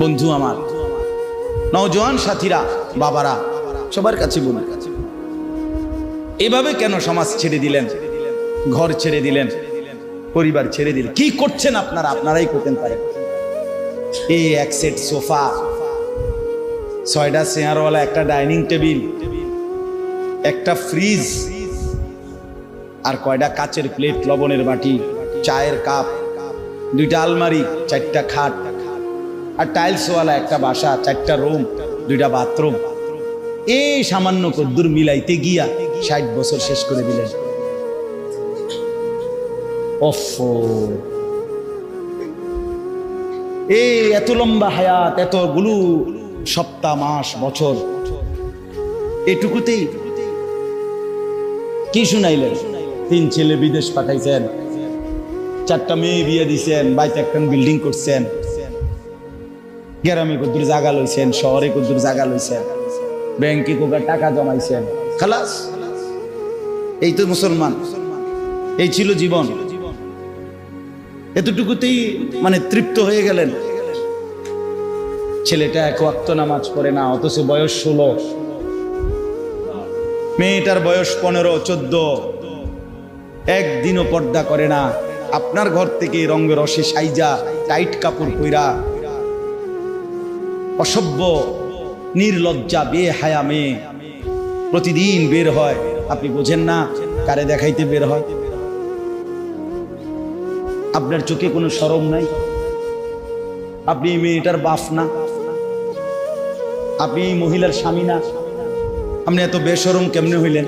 বন্ধু আমার, নওজোয়ান সাথীরা, বাবারা, সবার কাছে বলি, এভাবে কেন সমাজ ছেড়ে দিলেন, ঘর ছেড়ে দিলেন, পরিবার ছেড়ে দিলেন? কি করছেন আপনারা? আপনারাই করতেন পারেন। এই এক সেট সোফা, 6টা চেয়ারওয়ালা, একটা ডাইনিং টেবিল, একটা ফ্রিজ, আর কয়টা কাচের প্লেট, লবণের বাটি, চায়ের কাপ, 2টা আলমারি, 4টা খাট, আর টাইলসওয়ালা একটা বাসা, 4টা রুম, 2টা বাথরুম। এই সামান্য কদ্দুর মিলাইতে গিয়া 60 বছর শেষ করে দিলেন। এই এত লম্বা হায়াত, এতগুলো সপ্তাহ, মাস, বছর, এটুকুতেই কি শুনাইলেন? 3 ছেলে বিদেশ পাঠাইছেন, 4টা মেয়ে বিয়ে দিছেন, বাইতে একটা বিল্ডিং করছেন, গ্রামে কদ্দুর জায়গা লইছেন, শহরে কদ্দুর জায়গা লইছেন, ব্যাংকে কোকা টাকা জমাইছেন, খালাস। এই তো মুসলমান, এই ছিল জীবন। এতটুকুতেই মানে তৃপ্ত হয়ে গেলেন। ছেলেটা 1 ওয়াক্ত নামাজ পড়ে না, অথচ বয়স 16, মেয়েটার বয়স 15-14, একদিনও পর্দা করে না। আপনার ঘর থেকে রঙে রসে সাইজা, টাইট কাপড় পইরা, অসভ্য, নির্লজ্জা, বেহায়া মেয়ে প্রতিদিন বের হয়। আপনি বোঝেন না কারে দেখাইতে বের হয়? আপনার চোখে কোনো শরম নাই? আপনি এই মেয়েটার বাপ না? আপনি এই মহিলার স্বামী না? আপনি এত বেশরম কেমনে হইলেন?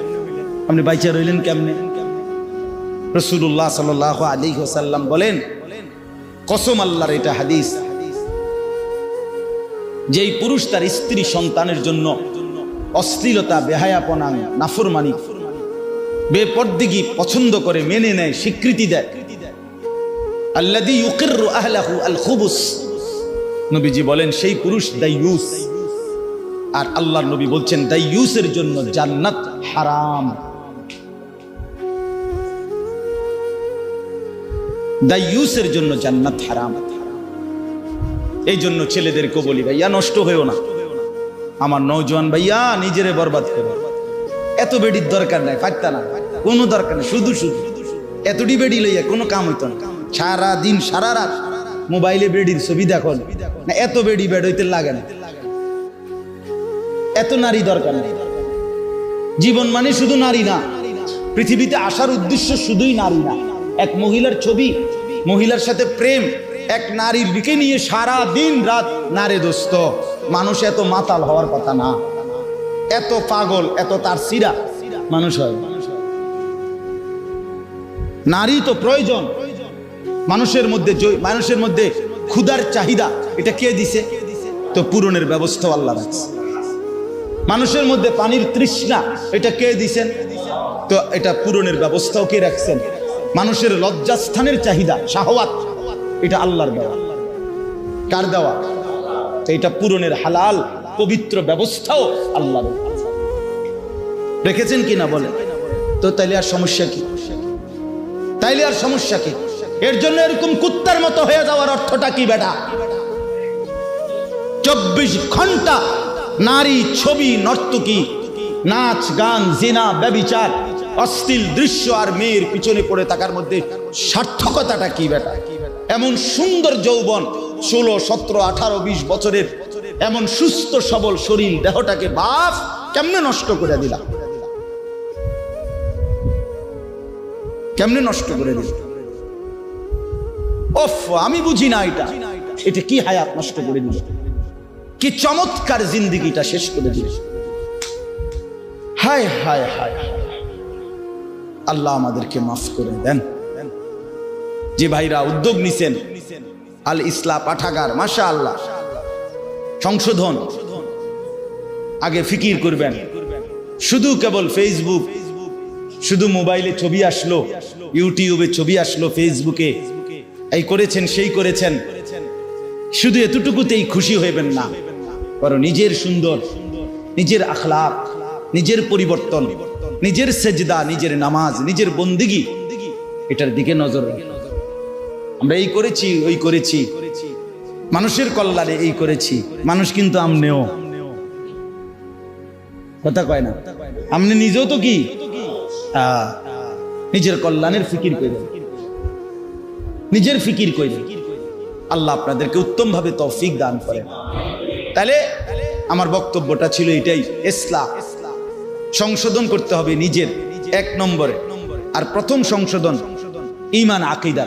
আপনি বাইচা রইলেন কেমনে? রাসূলুল্লাহ সাল্লাল্লাহু আলাইহি ওয়াসাল্লাম বলেন, কসম আল্লাহর, এটা হাদিস, যেই পুরুষ তার স্ত্রী সন্তানের জন্য অশ্লীলতা, বেহায়াপনা, নাফরমানি, বেপরদিগি পছন্দ করে, মেনে নেয়, স্বীকৃতি দেয়, আল্লাযী ইউকিররু আহলাহু আল খুবুস, নবীজি বলেন সেই পুরুষ দাইয়ুস। আর আল্লাহর নবী বলছেন দাইয়ুসের জন্য জান্নাত হারাম। দাইয়ুসের জন্য জান্নাত হারাম। এই জন্য ছেলেদেরকে বলি, ভাইয়া নষ্ট হয়েও না। আমার নওজোয়ান ভাইয়া, নিজেরে বরবাদ করো। এত বেডির দরকার নাই, পারতা না, কোনো দরকার নেই। শুধু শুধু এতটি বেডি লইয়া কোনো কাম হইতো না। সারা দিন সারা রাত মোবাইলে বেডির ছবি দেখো না, এত বেডি বেড হইতে লাগে না। এত নারী দরকার নেই। জীবন মানে শুধু নারী না, পৃথিবীতে আসার উদ্দেশ্য শুধুই নারী না। এক মহিলার ছবি, মহিলার সাথে প্রেম, এক নারীর দিকে নিয়ে সারা দিন রাত নারে দোস্ত। মানুষ এত মাতাল হওয়ার কথা না, এত পাগল, এত তার সিরা মানুষ হয়। নারী তো প্রয়োজন মানুষের মধ্যে। মানুষের মধ্যে ক্ষুধার চাহিদা, এটা কে দিছে? তো পূরণের ব্যবস্থা আল্লাহ রাখছে। মানুষের মধ্যে পানির তৃষ্ণা, এটা কে দিছেন? তো এটা পূরণের ব্যবস্থাও কে রাখছেন। মানুষের লজ্জাস্থানের চাহিদা, শাহওয়াত, এটা আল্লাহর দেওয়া। কার দেওয়া? তো এটা পূরণের হালাল পবিত্র ব্যবস্থাও আল্লাহর রেখেছেন কিনা বলেন তো? তাইলে আর সমস্যা কি? তাইলে আর সমস্যা কি? এর জন্য এরকম কুত্তার মতো হয়ে যাওয়ার অর্থটা কি বেটা? 24 ঘন্টা নারী, ছবি, নর্তকী, নাচ, গান, জিনা, ব্যভিচার, অশ্লীল দৃশ্য আর মেয়ের পিছনে পড়ে থাকার মধ্যে সার্থকতাটা কি বেটা? এমন সুন্দর যৌবন, 16, 17, 18, 20 বছরের এমন সুস্থ সবল শরীর, দেহটাকে বাপ কেমনে নষ্ট করে দিলা? কেমনে নষ্ট করে দিল? ওফ, আমি বুঝি না এটা কি হায়াত নষ্ট করে দিল, কি চমৎকার জিন্দেগিটা শেষ করে দিল। হায় হায় হায়, আল্লাহ আমাদেরকে মাফ করে দেন। যে ভাইরা উদ্যোগ নিছেন, আল ইসলাহ পাঠাগার, মাশাআল্লাহ, সংশোধন, আগে ফিকির করবেন। শুধু কেবল ফেসবুক, শুধু মোবাইলে ছবি আসলো, ইউটিউবে ছবি আসলো, ফেসবুকে এই করেছেন সেই করেছেন, শুধু এতটুকুতেই খুশি হইবেন না। বরং নিজের সুন্দর, নিজের আখলাক, নিজের পরিবর্তন, নিজের সেজদা, নিজের নামাজ, নিজের বন্দেগী, এটার দিকে নজর রাখুন। আমরা এই করেছি, ওই করেছি, মানুষের কল্যাণে এই করেছি, মানুষ কিন্তু আমনেও কথা কয় না, আপনি নিজেও তো কি নিজের কল্যাণের ফিকির করেন, নিজের ফিকির করেন। আল্লাহ আপনাদেরকে উত্তম ভাবে তৌফিক দান করেন। তাহলে আমার বক্তব্যটা ছিল এটাই, ইসলাম সংশোধন করতে হবে নিজের, এক নম্বরে। আর প্রথম সংশোধন ঈমান আকীদা।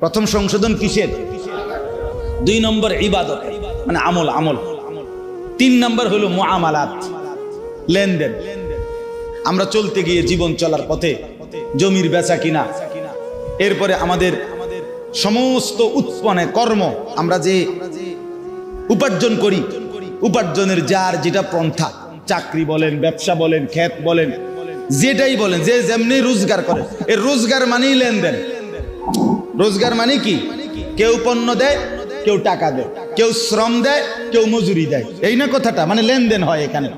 প্রথম সংশোধন কিসের? 2 নম্বর ইবাদত, মানে আমল। 3 নম্বর হলো মুআমালাত, লেনদেন। আমরা চলতে গিয়ে জীবন চলার পথে জমির বেচা কিনা, এরপরে আমাদের সমস্ত উৎপন্ন কর্ম, আমরা যে উপার্জন করি, উপার্জনের যার যেটা পন্থা, চাকরি বলেন, ব্যবসা বলেন, ক্ষেত বলেন, যেটাই বলেন, যে যেমনি রোজগার করে, এর রোজগার মানেই লেনদেন। রোজগার মানে কি? কেউ পণ্য দেয়, কেউ টাকা দেয়, কেউ শ্রম দেয়, কেউ মজুরি দেয়, এই না কথাটা? মানে লেনদেন হয় এখানে।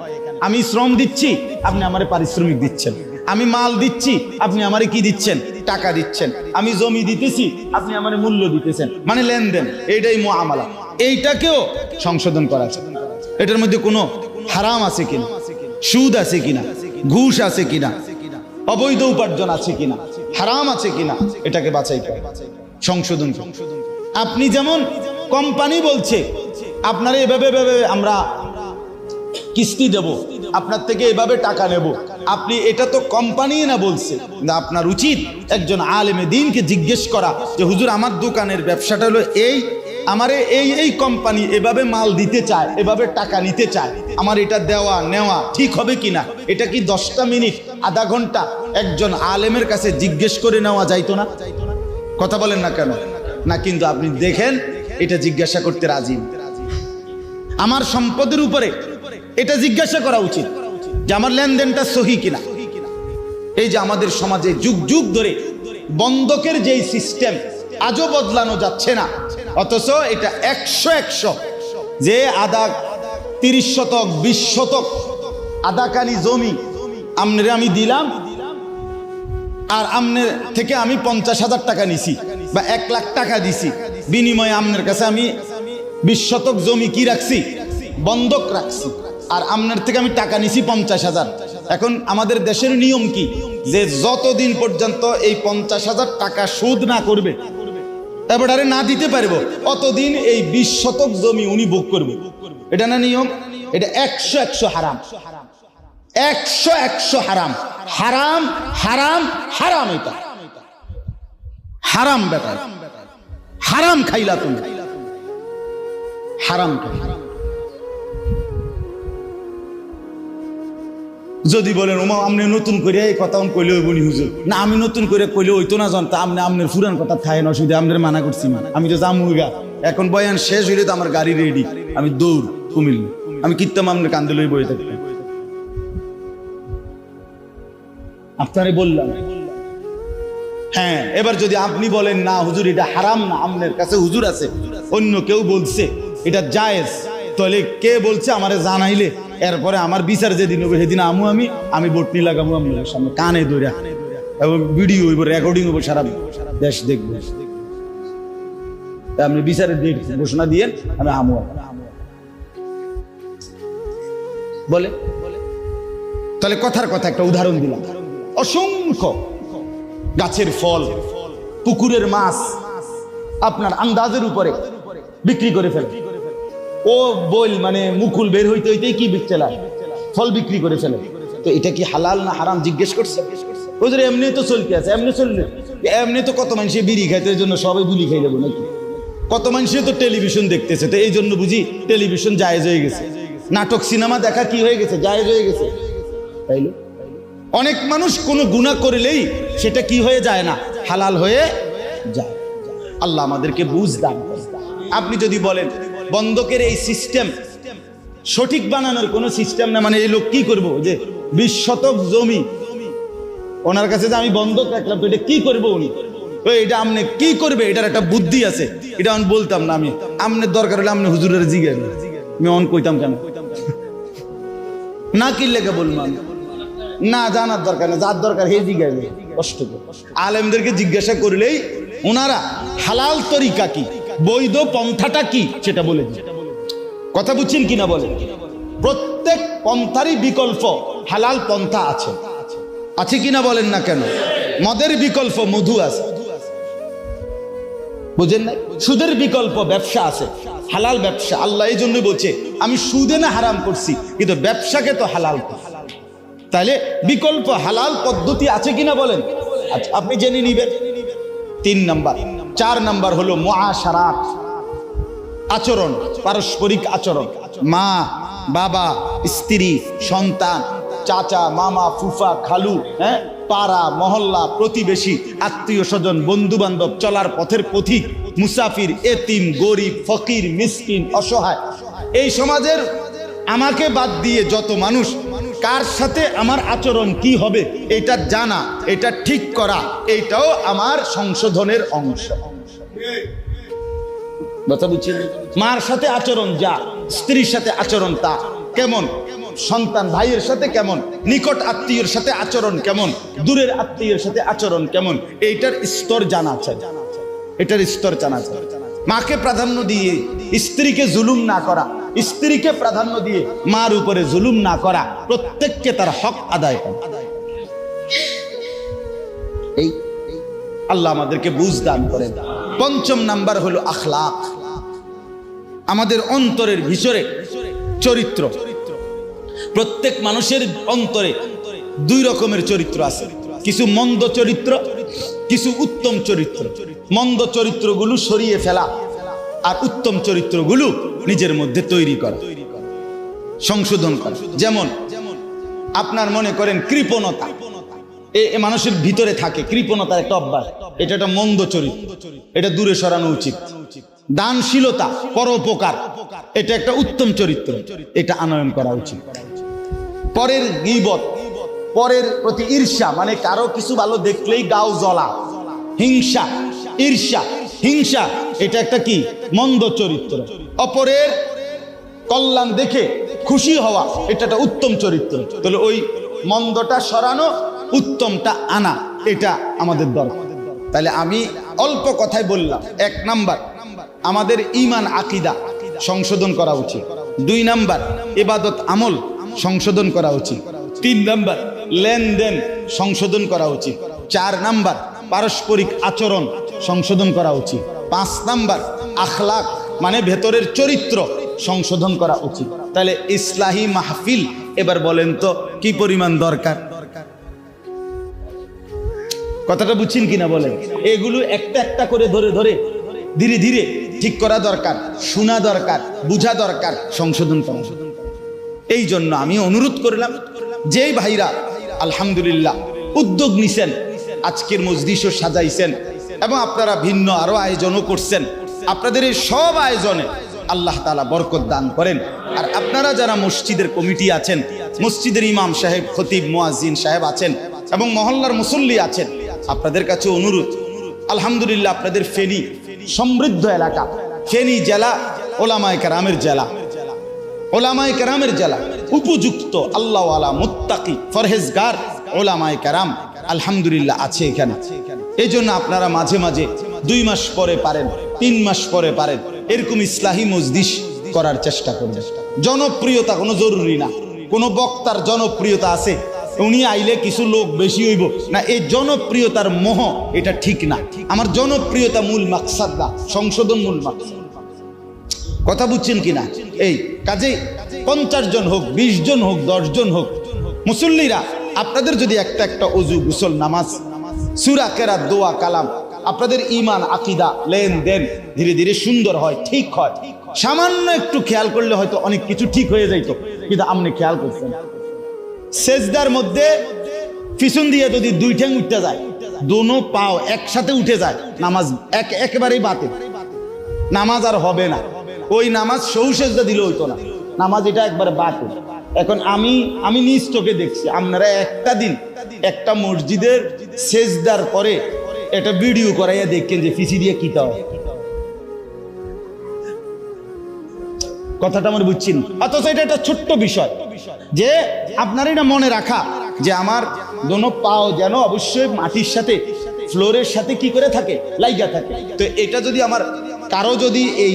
আমি শ্রম দিচ্ছি, আপনি আমারে পারিশ্রমিক দিচ্ছেন। আমি মাল দিচ্ছি, আপনি আমারে কি দিচ্ছেন? টাকা দিচ্ছেন। আমি জমি দিতেছি, আপনি আমারে মূল্য দিতেছেন, মানে লেনদেন। এইটাই মুআমালা। এইটাকেও সংশোধন করা আছে। এটার মধ্যে কোনো হারাম আছে কিনা, সুদ আছে কিনা, ঘুষ আছে কিনা, অবৈধ উপার্জন আছে কিনা, হারাম আছে কিনা, এটাকে বাছাই করে সংশোধন। আপনি যেমন কোম্পানি বলছে আপনারা এভাবে আমরা কিস্তি দেব, আপনার থেকে এভাবে টাকা নেব, আপনি এটা তো কোম্পানি না বলছে। আপনার উচিত একজন আলেমে দ্বীনকে জিজ্ঞেস করা যে হুজুর, আমার দোকানের ব্যবসাটা হলো এই, আমারে এই কোম্পানি এভাবে মাল দিতে চায়, এভাবে টাকা নিতে চায়, আমার এটা দেওয়া নেওয়া ঠিক হবে কিনা? এটা কি 10টা মিনিট, আধা ঘন্টা একজন আলেমের কাছে জিজ্ঞেস করে নেওয়া যাইতো না? কথা বলেন না কেন? না, কিন্তু আপনি দেখেন এটা জিজ্ঞাসা করতে রাজি। আমার সম্পদের উপরে এটা জিজ্ঞাসা করা উচিত যে আমার লেনদেনটা সহি কিনা। এই যে আমাদের সমাজে যুগ যুগ ধরে বন্ধকের যেই সিস্টেম আজও বদলানো যাচ্ছে না, অথচ এটা 100 যে আধা 30 শতক 20 শতক আধাকানি জমি আমনে আমি দিলাম, আর আমনের থেকে আমি 50,000 টাকা নিছি বা 1 লাখ টাকা দিছি, বিনিময়ে আমনের কাছে আমি 20 শতক জমি কি রাখছি? বন্ধক রাখছি, আর আমনের থেকে আমি টাকা নিছি 50,000। এখন আমাদের দেশের নিয়ম কি, যে যতদিন পর্যন্ত এই 50,000 টাকা সুদ না করবে, এবারে না দিতে পারবো, অতদিন এই 20 শতক জমি উনি ভোগ করবে। এটা না নিয়ম? এটা 100 হারাম, 100 হারাম, হারাম হারাম হারাম। এটা হারাম বেটা, হারাম খাইলা তুমি, হারাম খাইলা। যদি বলেন ওমা আপনি নতুন করে এই কথা কইলে হইব নি হুজুর? না, আমি নতুন করে কইলে হইতো না, জানতা আপনি আপনার পুরান কথা থাকেন, অসুবিধা, আপনার মানা করছি না, আমি তো জামুগা। এখন বয়ান শেষ হইলে তো আমার গাড়ি রেডি, আমি দৌড় কুমিল্লা, আমি কিত্তাম আপনার কান্দে লই বয়ে থাকতাম। আপনারে বললাম। হ্যাঁ, এবার যদি আপনি বলেন না হুজুর এটা হারাম না, আপনার কাছে হুজুর আছে, অন্য কেউ বলছে এটা জায়েজ, তাহলে কে বলছে আমারে জানাইলে এরপরে আমার বিচার যেদিন হবে সেদিন আমি বটনি লাগাবো আপনার সামনে কানে ধরে, এবং ভিডিও হইব, রেকর্ডিং হইব, সারা দেশ দেখবো। আপনি বিচারের ডেট ঘোষণা দিয়ে আমি আমু বলে। তাহলে কথার কথা একটা উদাহরণ দিলাম, অসংখ্য গাছের ফল, পুকুরের মাছ আপনার আন্দাজের উপরে বিক্রি করে ফেলে। ও বল মানে মুকুল বের হইতে হইতেই কি বিকচেলায় ফল বিক্রি করে ফেলে। তো এটা কি হালাল না হারাম জিজ্ঞেস করছে? ওদের এমনি তো চলতে আছে, এমনি চললে এমনি তো কত মানুষে বিড়ি খাইতে, এই জন্য সবাই বিড়ি খাই যাবো নাকি? কত মানুষে তো টেলিভিশন দেখতেছে, তো এই জন্য বুঝি টেলিভিশন জায়েজ হয়ে গেছে, নাটক সিনেমা দেখা কি হয়ে গেছে? জায়েজ হয়ে গেছে। তাইলে অনেক মানুষ কোনো গুনাহ করলেই সেটা কি হয়ে যায় না, হালাল হয়ে যায়। আল্লাহ আমাদেরকে বুঝ দান করেন। আপনি যদি বলেন বন্ধকের এই সিস্টেম সঠিক বানানোর কোনো সিস্টেম না, মানে এই লোক কি করবো যে 20 শতক জমি ওনার কাছে যে আমি বন্ধক রাখলাম, তো এটা কি করবো উনি? এটা আপনি কি করবে, এটার একটা বুদ্ধি আছে, এটা আমি বলতাম না। আমি আমনের দরকার হলে আপনি হুজুরের জিজ্ঞেস, আমি অন কইতাম কেন না, কি লেগে বললাম না, জানার দরকার না, যার দরকার হে জিজ্ঞাসা। কষ্ট করে আলেমদেরকে জিজ্ঞাসা করলেই ওনারা হালাল তরিকা কি, বৈধ পন্থাটা কি সেটা বলে দিই। কথা বুঝছেন কিনা বলেন? প্রত্যেক পন্থারই বিকল্প হালাল পন্থা আছে, আছে কিনা বলেন না কেন? মদের বিকল্প মধু আছে, বুঝেন না? সুদের বিকল্প ব্যবসা আছে, হালাল ব্যবসা। আল্লাহ এই জন্য বলছে আমি সুদে না হারাম করছি, কিন্তু ব্যবসাকে তো হালাল করছি। তাহলে বিকল্প হালাল পদ্ধতি আছে কিনা বলেন? আচ্ছা, আপনি জেনে নিবেন। 3 নাম্বার। 4 নাম্বার হলো মুআশারাত, আচরণ, পারস্পরিক আচরণ। মা বাবা, স্ত্রী, সন্তান, চাচা মামা ফুফা খালু, হ্যাঁ, পাড়া মহল্লা প্রতিবেশী, আত্মীয় স্বজন, বন্ধু বান্ধব, চলার পথের পথিক, মুসাফির, এতিম, গরিব, ফকির, মিসকিন, অসহায়, এই সমাজের আমাকে বাদ দিয়ে যত মানুষ, কার সাথে আমার আচরণ কি হবে এটা জানা, এটা ঠিক করা, এটাও আমার সংশোধনের অংশ। কথা বুঝছেন? মার সাথে আচরণ যা, স্ত্রীর সাথে আচরণ তা কেমন, সন্তান ভাইয়ের সাথে কেমন, নিকট আত্মীয়ের সাথে আচরণ কেমন, দূরের আত্মীয়ের সাথে আচরণ কেমন, এইটার স্তর জানা চাই, এটার স্তর জানা চাই। মাকে প্রাধান্য দিয়ে স্ত্রীকে জুলুম না করা, স্ত্রীকে প্রাধান্য দিয়ে মার উপরে জুলুম না করা, প্রত্যেককে তার হক আদায় করা। এই আল্লাহ আমাদেরকে বুঝ দান করেন। 5 নাম্বার হলো আখলাক, আমাদের অন্তরের ভিতরে চরিত্র। প্রত্যেক মানুষের অন্তরে 2 রকমের চরিত্র আছে, কিছু মন্দ চরিত্র, কিছু উত্তম চরিত্র। মন্দ চরিত্রগুলো সরিয়ে ফেলা আর উত্তম চরিত্রগুলো নিজের মধ্যে তৈরি করা, সংশোধন করা। যেমন আপনার মনে করেন কৃপণতা, এ মানুষের ভিতরে থাকে, কৃপণতার একটা অভ্যাস, এটা একটা মন্দ চরিত্র, এটা দূরে সরানো উচিত। দানশীলতা, পরোপকার, এটা একটা উত্তম চরিত্র, এটা আনয়ন করা উচিত। পরের গীবত, পরের প্রতি ঈর্ষা, মানে কারো কিছু ভালো দেখলেই গাও জ্বলা, হিংসা, ঈর্ষা, হিংসা, এটা একটা কি মন্দ চরিত্র। অপরের কল্যাণ দেখে খুশি হওয়া, এটা একটা উত্তম চরিত্র। তাহলে ওই মন্দটা সরানো, উত্তমটা আনা, এটা আমাদের দরকার। তাহলে আমি অল্প কথায় বললাম, 1 নাম্বার আমাদের ঈমান আকীদা সংশোধন করা উচিত, 2 নাম্বার ইবাদত আমল সংশোধন করা উচিত, 3 নাম্বার লেনদেন সংশোধন করা উচিত, 4 নাম্বার পারস্পরিক আচরণ সংশোধন করা উচিত, 5 নাম্বার আখলাক মানে ভেতরের চরিত্র সংশোধন করা উচিত। তাহলে ইসলাহি মাহফিল এবার বলেন তো কি পরিমাণ দরকার? কথাটা বুঝছেন কিনা বলেন? এগুলো একটা একটা করে ধরে ধরে ধীরে ধীরে ঠিক করা দরকার, শোনা দরকার, বুঝা দরকার, সংশোধন করা। এই জন্য আমি অনুরোধ করলাম, যেই ভাইরা আলহামদুলিল্লাহ উদ্যোগ নিছেন, আজকের মজলিসও সাজাইছেন এবং আপনারা ভিন্ন আরো আয়োজনও করছেন, আপনাদের এই সব আয়োজনে আল্লাহ তাআলা বরকত দান করেন। আর আপনারা যারা মসজিদের কমিটি আছেন, মসজিদের ইমাম সাহেব, খতিব, মুয়াজ্জিন সাহেব আছেন এবং মহল্লার মুসল্লি আছেন, আপনাদের কাছে অনুরোধ, আলহামদুলিল্লাহ আপনাদের ফেনী সমৃদ্ধ এলাকা, ফেনী জেলা ওলামায়ে কেরামের জেলা, ওলামায়ে কেরামের জেলা, উপযুক্ত আল্লাহওয়ালা মুত্তাকি ফরহেজগার ওলামায়ে কেরাম আলহামদুলিল্লাহ আছে এখানে। এই জন্য আপনারা মাঝে মাঝে 2 মাস পরে পারেন, 3 মাস পরে পারেন, এরকম ইসলাহি মজলিস করার চেষ্টা করবেন। জনপ্রিয়তা কোনো জরুরি না, কোনো বক্তার জনপ্রিয়তা আছে, উনি আইলে কিছু লোক বেশি হইব না, এই জনপ্রিয়তার মোহ এটা ঠিক না। আমার জনপ্রিয়তা মূল মাকসাদ না, সংশোধন মূল মাকসাদ। কথা বুঝছেন কিনা? এই কাজেই 50 জন হোক, 20 জন হোক, 10 জন হোক, মুসল্লিরা আপনাদের যদি একটা একটা ওযু, গোসল, নামাজ, সূরা, কেরাত, দোয়া, কালাম, আপনাদের ঈমান আকীদা লেনদেন ধীরে ধীরে সুন্দর হয়, ঠিক হয়, সামান্য একটু খেয়াল করলে হয়তো অনেক কিছু ঠিক হয়ে যাইত, কিন্তু আপনি খেয়াল করছেন সেজদার মধ্যে পিছন দিয়ে যদি 2 ঠ্যাং উঠতে যায়, দোনো পাও একসাথে উঠে যায়, নামাজ একেবারেই বাতিল, নামাজ আর হবে না। ওই নামাজ সৌ সেজদা দিলে হইতো না, নামাজ এটা একবারে বাতিল। এখন আমি নিজ চোখে দেখছি, আপনারা একটা দিন একটা মসজিদের সেজদার পরে এটা ভিডিও করাইয়া দেখেন যে পিছি দিয়ে কিতা হয়। কথাটা আমার বুঝছেন? অথচ এটা একটা ছোট্ট বিষয় যে আপনার এটা মনে রাখা যে আমার দোনো পাও যেন অবশ্যই মাটির সাথে, ফ্লোরের সাথে কি করে থাকে, লাইগা থাকে। তো এটা যদি আমার কারো যদি এই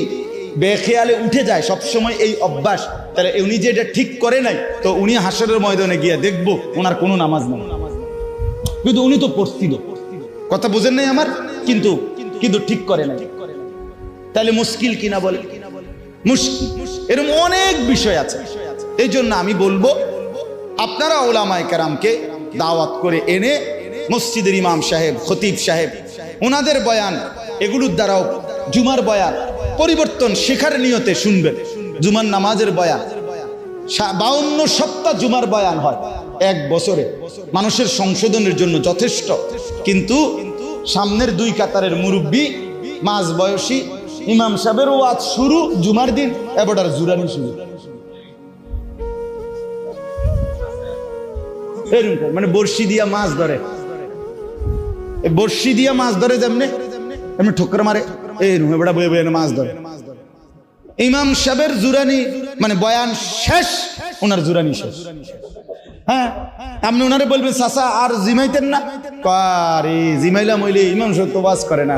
বেখেয়ালে উঠে যায় সবসময় এই অভ্যাস, তাহলে উনি যে এটা ঠিক করে নাই, তো উনি হাসরের ময়দানে গিয়ে দেখবো ওনার কোনো নামাজ নেই, কিন্তু উনি তো পড়ছিল, কথা বুঝেন নাই আমার, কিন্তু কিন্তু ঠিক করে নাই। তাহলে মুশকিল কিনা বলে, মুশকিল। এরকম অনেক বিষয় আছে। এই জন্য আমি বলবো আপনারা উলামায়ে কেরামকে দাওয়াত করে এনে মসজিদের ইমাম সাহেব, খতিব সাহেব, ওনাদের বয়ান, এগুলোর দ্বারাও জুমার বয়ান পরিবর্তন শেখার নিয়তে শুনবেন। জুমার নামাজের বয়ান 52 সপ্তাহ জুমার বয়ান হয় এক বছরে, মানুষের সংশোধনের জন্য যথেষ্ট। কিন্তু সামনের 2 কাতারের মুরব্বী মাঝ বয়সী ইমাম সাহেবের ওয়াজ শুরু জুমার দিন, এবার জুরানি শুরু, এরকম মানে বর্ষি দিয়া মাছ ধরে, বর্ষি দিয়া মাছ ধরে যেমনি এমনি ঠোকর মারে, এরকম এবার বয়ে বয়ে মাছ ধরে। ইমাম সাহেবের জুরানি মানে বয়ান শেষ, ওনার জুরানি শেষ। হ্যাঁ, আপনি ওনারে বলবেন চাচা আর জিমাইতেন না, আরে জিমাইলাম হইলে ইমাম সাহেব তো ওয়াজ করে না,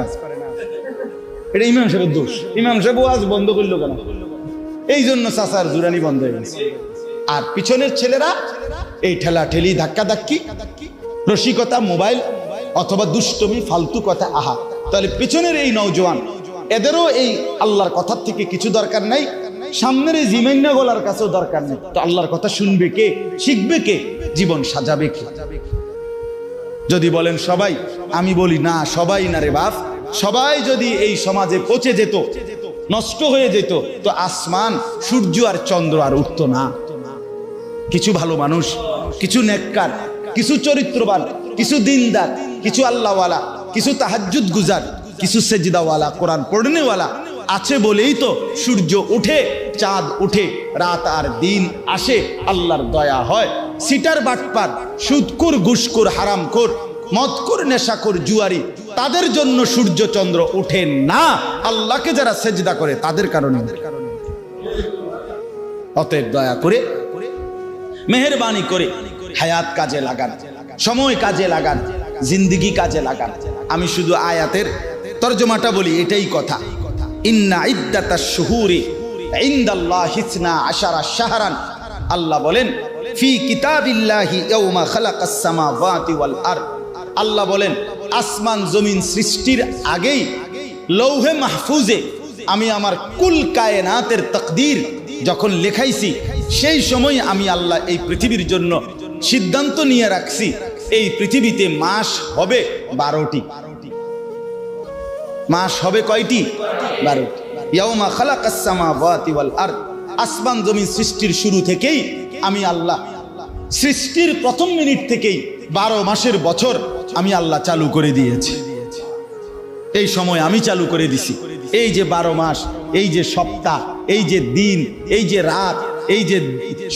এটা ইমাম সাহেবের দোষ। ইমাম সাহেব ওয়াজ বন্ধ করলো কেন? এই জন্য চাচার জুরানি বন্ধ হয়ে গেছে। আর পিছনের ছেলেরা এই ঠেলা ঠেলি, ধাক্কা ধাক্কি, রসিকতা, মোবাইল অথবা দুষ্টমি, ফালতু কথা, আহা। তাহলে পিছনের এই নওজোয়ান, এদেরও এই আল্লাহর কথার থেকে কিছু দরকার নাই, সামনের এই জিমাইনা গলার কাছেও দরকার নেই। তো আল্লাহর কথা শুনবে কে, শিখবে কে, জীবন সাজাবে কে? যদি বলেন সবাই, আমি বলি না, সবাই না রে বাপ। সবাই যদি এই সমাজে পচে যেত, নষ্ট হয়ে যেত, তো আসমান, সূর্য আর চন্দ্র আর উঠতো না। কিছু ভালো মানুষ, কিছু নেককার, কিছু চরিত্রবান, কিছু দিনদার, কিছু আল্লাহওয়ালা, কিছু তাহাজ্জুদ গুজার, কিছু সেজদাওয়ালা, কোরআন পড়নেওয়ালা আছে বলেই তো সূর্য উঠে, চাঁদ উঠে, রাত আর দিন আসে, আল্লাহর দয়া হয়। সিটার বাটপার, সুদখোর, ঘুষখোর, হারামখোর, মদখোর, নেশাখোর, জুয়ারি, তাদের জন্য সূর্য চন্দ্র ওঠে না, আল্লাহকে যারা সেজদা করে তাদের কারণে। অতএব দয়া করে, মেহেরবানি করে হায়াত কাজে লাগান, সময় কাজে লাগান, জিন্দেগি কাজে লাগান। আমি শুধু আয়াতের তরজমাটা বলি, এটাই কথা। ইন্না ইদ্দাতাশ শুহুরি ইনদাল্লাহি 12 শাহরান, আল্লাহ বলেন ফি কিতাবিল্লাহি ইয়াউমা খালাকাস সামাওয়াতি ওয়াল আরদ। আল্লাহ বলেন আসমান জমিন সৃষ্টির আগেই লৌহে মাহফুজে আমি আমার কুল কায়নাতের তাকদীর যখন লেখাইছি, সেই সময় আমি আল্লাহ এই পৃথিবীর জন্য সিদ্ধান্ত নিয়ে রাখছি, এই পৃথিবীতে মাস হবে 12টি। মাস হবে কয়টি? 12টি। ইয়াউমা খালাকাস সামাওয়াতি ওয়াল আরদ, আসমান জমিন সৃষ্টির শুরু থেকেই আমি আল্লাহ, সৃষ্টির প্রথম মিনিট থেকেই 12 মাসের বছর আমি আল্লাহ চালু করে দিয়েছি। এই সময় আমি চালু করে দিছি। এই যে 12 মাস, এই যে সপ্তাহ, এই যে দিন, এই যে রাত, এই যে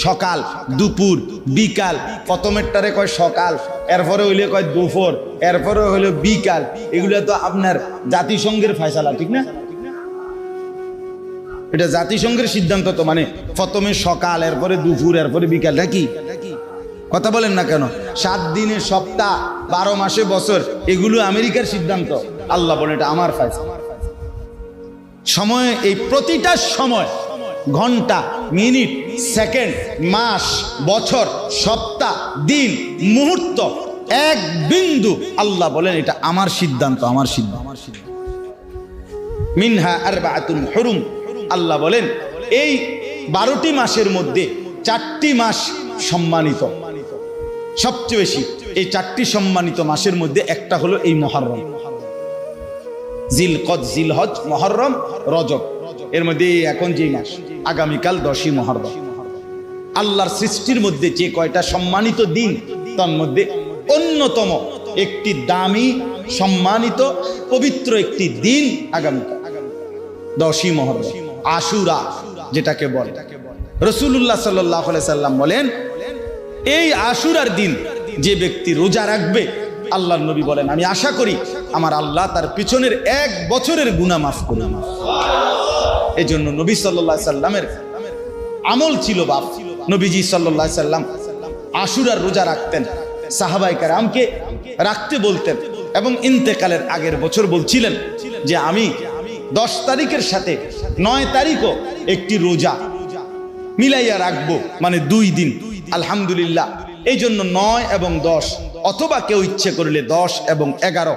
সকাল, দুপুর, বিকাল, প্রথমেরটারে কয় সকাল, এরপরে হইলে কয় দুপুর, এরপরে হইলো বিকাল, এগুলো তো আপনার জাতিসংঘের ফয়সালা, ঠিক না? এটা জাতিসংঘের সিদ্ধান্ত। তো মানে প্রথমে সকাল, এরপরে দুপুর, এরপরে বিকাল, নাকি? কথা বলেন না কেন? 7 দিনের সপ্তাহ, 12 মাসে বছর, এগুলো আমেরিকার সিদ্ধান্ত। আল্লাহ বলেন এটা আমার ফয়সালা। সময়, এই প্রতিটা সময়, ঘন্টা, মিনিট, সেকেন্ড, মাস, বছর, সপ্তাহ, দিন, মুহূর্ত, এক বিন্দু, আল্লাহ বলেন এটা আমার সিদ্ধান্ত, আমার সিদ্ধান্ত। মিনহা আরবাআতুন হুরুম, আল্লাহ বলেন এই 12টি মাসের মধ্যে 4টি মাস সম্মানিত, সবচেয়ে বেশি। এই 4টি সম্মানিত মাসের মধ্যে একটা হলো এই মুহররম, জিলকদ, জিলহজ, মুহররম, রজব। এর মধ্যে এখন যে মাস, আগামীকাল 10ই মুহররম। আল্লাহর সৃষ্টির মধ্যে যে কয়টা সম্মানিত দিন, তার মধ্যে অন্যতম একটি দামি, সম্মানিত, পবিত্র একটি দিন আগামীকাল 10ই মুহররম, আশুরা যেটাকে বলে। রাসূলুল্লাহ সাল্লাল্লাহু আলাইহি সাল্লাম বলেন এই আশুরার দিন যে ব্যক্তি রোজা রাখবে, আল্লাহর নবী বলেন আমি আশা করি আমার আল্লাহ তার পিছনের 1 বছরের গুনাহ মাফ করবেন। এই জন্য নবী সাল্লাল্লাহু আলাইহি সাল্লামের আমল ছিল বাপ। নবীজি সাল্লাল্লাহু আলাইহি সাল্লাম আশুরার রোজা রাখতেন, সাহাবায়ে কেরামকে রাখতে বলতেন, এবং ইন্তেকালের আগের বছর বলছিলেন যে আমি 10 তারিখের সাথে 9 তারিখও একটি রোজা মিলাইয়া রাখবো, মানে 2 দিন। আলহামদুলিল্লাহ, এই জন্য 9 এবং 10, অথবা কেউ ইচ্ছে করলে 10 এবং 11,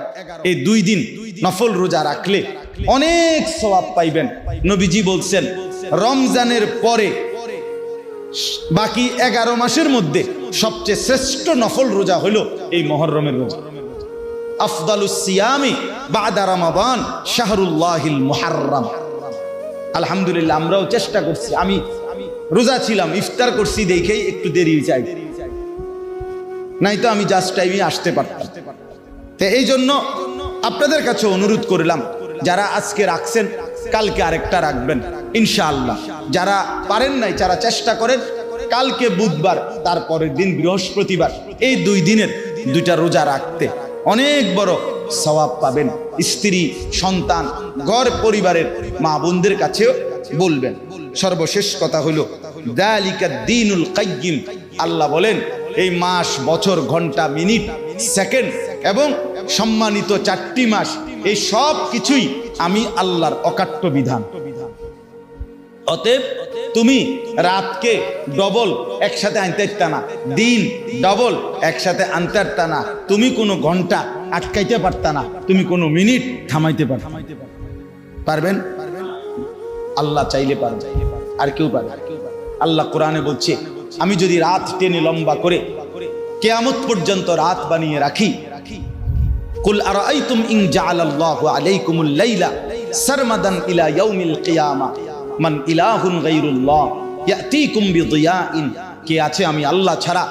এই 2 দিন নফল রোজা রাখলে অনেক সওয়াব পাইবেন। নবীজি বলছেন রমজানের পরে বাকি 11 মাসের মধ্যে সবচেয়ে শ্রেষ্ঠ নফল রোজা হলো এই মুহররমের রোজা। আফদালুস সিয়ামি বাদা রমাদান শাহরুল্লাহিল মুহাররম। আলহামদুলিল্লাহ, আমরাও চেষ্টা করছি। আমি রোজা ছিলাম, ইফতার করছি দেখেই একটু দেরি চাই, নাই তো আমি জাস্ট টাইমে আসতে পারতাম। তো এই জন্য আপনাদের কাছে অনুরোধ করলাম, যারা আজকে রাখছেন কালকে আরেকটা রাখবেন ইনশাআল্লাহ। যারা পারেন নাই, যারা চেষ্টা করেন কালকে বুধবার, তারপরের দিন বৃহস্পতিবার, এই 2 দিনের 2টা রোজা রাখতে অনেক বড় সওয়াব পাবেন। স্ত্রী, সন্তান, ঘর পরিবারের মা বোনদের কাছেও বলবেন। সর্বশেষ কথা হলো যালিকা দ্বীনুল কাইয়্যিম। আল্লাহ বলেন এই মাস, বছর, ঘন্টা, মিনিট, সেকেন্ড এবং সম্মানিত 4টি মাস, এই সব কিছুই আমি আল্লাহর অকাট্য বিধান। অতএব তুমি রাতকে ডবল একসাথে আনতে পারতা না, দিন ডবল একসাথে আনতে পারতা না, তুমি কোনো ঘন্টা আটকাইতে পারতা না, তুমি কোনো মিনিট থামাইতে পারবেন? আল্লাহ চাইলে পারবে, আর কেউ পারবে? আল্লাহ কোরআনে বলছে আমি যদি রাত টেনে লম্বা করে কিয়ামত পর্যন্ত রাত বানিয়ে রাখি, কুল আরাআইতুম ইন জাআলাল্লাহু আলাইকুমুল লাইলা সারমাদান ইলা ইয়াউমিল কিয়ামা মান ইলাহুন গায়রুল্লাহ ইয়াতিকুম বিদিয়াইন। কে আছে আমি আল্লাহ ছাড়া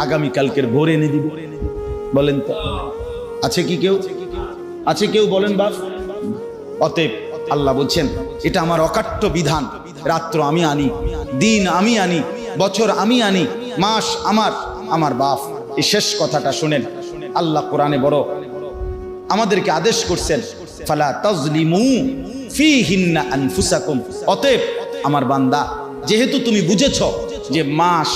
আগামী কালকের ভোর এনে দিব? বলেন তো, আছে কি কেউ? আছে কেউ? বলেন বাপ। অতএব আল্লাহ বলছেন এটা আমার অকাট্য বিধান। রাত্র আমি আনি, দিন আমি আনি, বছর আমি আনি, মাস আমার বাপ। এই শেষ কথাটা শুনেন, আল্লাহ কোরআনে বড় আমাদেরকে আদেশ করছেন, ফালা তাজলিমু ফীহিন্না আনফুসাকুম। অতএব আমার বান্দা, যেহেতু তুমি বুঝেছো যে মাস,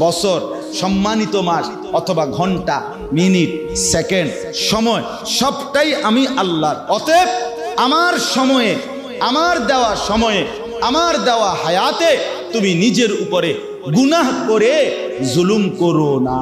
বছর, সম্মানিত মাস অথবা ঘন্টা, মিনিট, সেকেন্ড, সময় সবটাই আমি আল্লাহর। অতএব আমার সময়ে, আমার দেওয়া সময়ে, আমার দেওয়া হায়াতে তুমি নিজের উপরে গুনাহ করে জুলুম করো না।